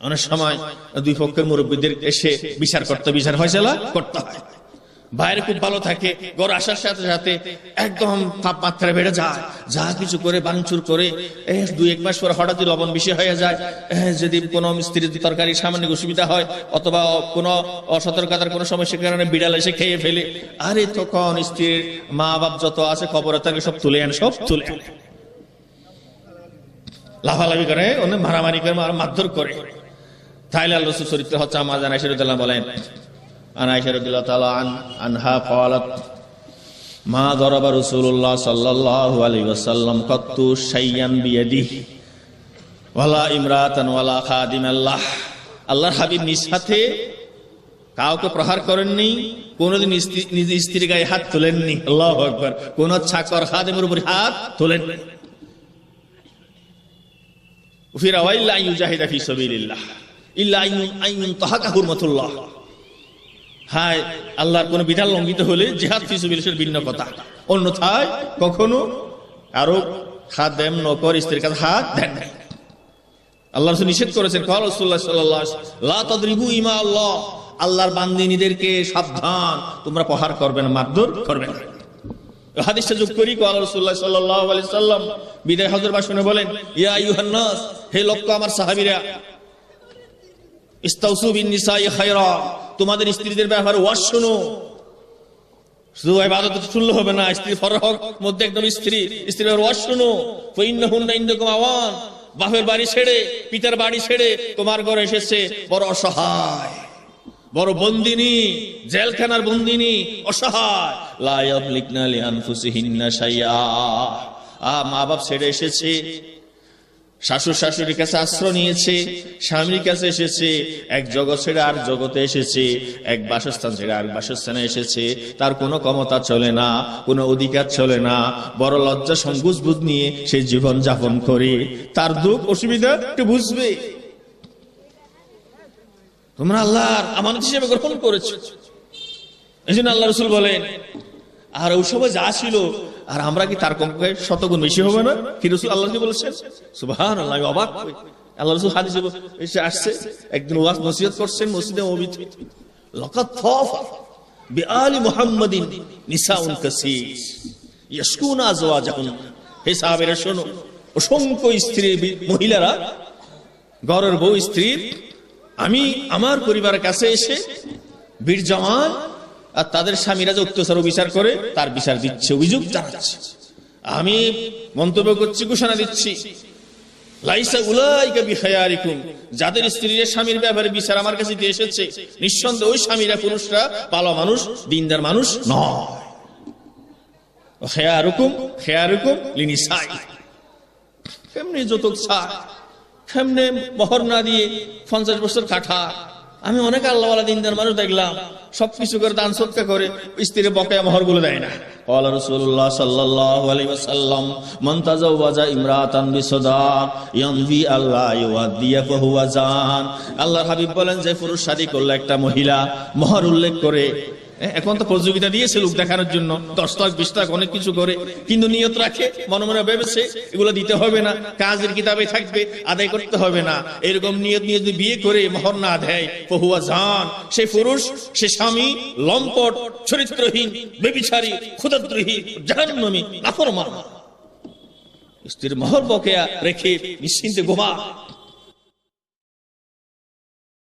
অনেক সময় দুই পক্ষের মুরব্বীদের এসে বিচার ফয়সালা করতে হয়। বাইরে খুব ভালো থাকে, ঘর আসার সাথে সাথে একদম তাপমাত্রা বেড়ে যায়, যা কিছু করে ভাঙচুর করে, 2-1 মাস পরে হঠাৎ লবণ বেশি হয়ে যায়। যদি কোনো স্ত্রীর তরকারি সামান্য অসুবিধা হয় অথবা কোনো অসতর্কতার কোনো সমস্যার কারণে বিড়াল এসে খেয়ে ফেলে, আরে তখন স্ত্রীর মা বাপ যত আছে খবর থাকে সব তুলে আনে। লাফালাফি করে, অনেক মারামারি করে, মারধর করে। তাইলে আল্লাহ রাসূল চরিত্র হচ্ছে আমার জানা আয়েশা রাদিয়াল্লাহু বলেন, আয়েশা রাদিয়াল্লাহু তাআলা আনহা قالت মা দরাবা রাসূলুল্লাহ সাল্লাল্লাহু আলাইহি ওয়াসাল্লাম কাত্তু শাইয়ান বিয়াদিহি ওয়ালা ইমরাতান ওয়ালা খাদিমাল্লাহ। আল্লাহর হাবিব নিজ হাতে কাউকে প্রহার করেননি, কোনদিন নিজ স্ত্রীর গায়ে হাত তোলেননি। আল্লাহু আকবার। কোন চাকর খাদিমের উপর হাত তোলেননি। ফির ওয়াইল্লা ইউজাহিদা ফি সাবিলিল্লাহ ইল্লা আইয়ুন তাহাকা হুরমাতুল্লাহ। হায়, আল্লাহর কোন বিধান লঙ্ঘিত হলে জিহাদ ফি সাবিলিল্লাহ ভিন্ন কথা, অন্যথায় কখনো আরো খাদেম নকর স্ত্রীর কাছে হাত দেন না। আল্লাহ রাসূল নিষেধ করেছেন, ক্বাল রাসূলুল্লাহ সাল্লাল্লাহু আলাইহি ওয়াসাল্লাম লা তাদরিবু ইমা আল্লাহ, আল্লাহর বান্দিনীদেরকে সাবধান, তোমরা প্রহার করবে না, মারধর করবে না। হাদিসটা যোগ করি, ক্বাল রাসূলুল্লাহ সাল্লাল্লাহু আলাইহি ওয়াসাল্লাম বিদায় হজের ভাষণে বলেন, ইয়া আইয়ুহান নাস, হে লোক আমার সাহাবীরা, ইস্তাউসু বিন নিসাই খায়রা, তোমাদের স্ত্রীদের ব্যাপারে ওয়াজ শোনো। শুধু ইবাদত শুনলে হবে না, স্ত্রীর ফরহক মধ্যে একদম স্ত্রীর ওয়াজ শোনো। ফাইন্নাহুন্না ইনদাকুম আওয়ান, বাপের বাড়ি ছেড়ে, পিতার বাড়ি ছেড়ে তোমার ঘরে এসেছে বড় অসহায়, বড় বন্দিনী, জেলখানার বন্দিনী, অসহায়। লা ইয়ামলিকনা লিআনফুসিহিন্না শাইআ, মা বাপ ছেড়ে এসেছে, শাশুড় শাশুড়ির কাছে আশ্রয় নিয়েছে, স্বামীর কাছে এসেছে, এক জগৎ ছেড়ে আর জগতে এসেছে, এক বাসস্থান ছেড়ে আর বাসস্থানে এসেছে। তার কোনো ক্ষমতা চলে না, কোনো অধিকার চলে না, বড় লজ্জা সংকোচ বোধ নিয়ে সে জীবন যাপন করে। তার দুঃখ অসুবিধা একটু বুঝবে। তোমরা আল্লাহর আমানত হিসেবে গ্রহণ করেছো। এই জন্য আল্লাহ রাসূল বলেন, আর ওই সময় যা ছিল আর আমরা কি তার কমকে শতগুণ বেশি হবে না? কি রাসূল আল্লাহ কি বলেছেন? সুবহানাল্লাহ, আমি অবাক হই। আল্লাহ রাসূল হাদিসে এসে আসছে, একদিন ওয়াজ নসিহত করছেন মসজিদে নববীতে, লাকাদ তাফা বিআলি মুহাম্মাদিন নিসাউন কাসীর ইয়াশকুনা আজওয়াজাহুন। হে সাহাবীরা শোনো, অসংখ্য স্ত্রী মহিলারা, ঘরের বউ স্ত্রীর, আমি আমার পরিবারের কাছে এসে বীর্যমান আর তাদের স্বামীরা যে অত্যাচার বিচার করে তার বিচার দিচ্ছে, অভিযোগ জানাচ্ছে। আমি মন্তব্য করছি, ঘোষণা দিচ্ছি, লাইসা উলাইকা বিখায়ারিকুম, যাদের স্ত্রীর স্বামীর ব্যাপারে বিচার আমার কাছে দিয়ে এসেছে, নিঃসন্দেহে ওই স্বামীরা, পুরুষরা ভালো মানুষ, দিনদার মানুষ নয়। খায়ারুকুম খায়ারুকুম লিনিসাই, কেমনে যৌতুক চায়, কেমনে মোহর না দিয়ে 50 বছর কাঠা। আমি অনেক আল্লাহওয়ালা দিনদার মানুষ দেখলাম, সবকিছু করে দান সদকা করে, স্ত্রীর বকেয়া মোহর গুলো দেয় না। ক্বালা রাসূলুল্লাহ সাল্লাল্লাহু আলাইহি ওয়াসাল্লাম মান তাজাওয়াজা ইমরাতান বিসাদাক ইয়ানভি আল্লাহ ইউআদিয়া ফাহুয়া জান। আল্লাহর হাবিব বলেন, যে পুরুষ শাদী করলে একটা মহিলা মোহর উল্লেখ করে, এখন তো প্রতিযোগিতা দিয়েছে লোক দেখানোর জন্য, 10 লাখ 20 লাখ অনেক কিছু করে, কিন্তু নিয়ত রাখে, মনে মনে ভেবেছে এগুলো দিতে হবে না, কাজের কিতাবে থাকবে, আদায় করতে হবে না, এরকম নিয়ত নিয়ে যদি বিয়ে করে মোহর না দেয়, ফাহুয়া জান, সে পুরুষ, সে স্বামী লম্পট, চরিত্রহীন, ব্যভিচারী, ক্ষুধাদ্রোহী, জাহান্নামী, নাফরমান। স্ত্রীর মোহর বকেয়া রেখে নিশ্চিন্তে ঘুমা।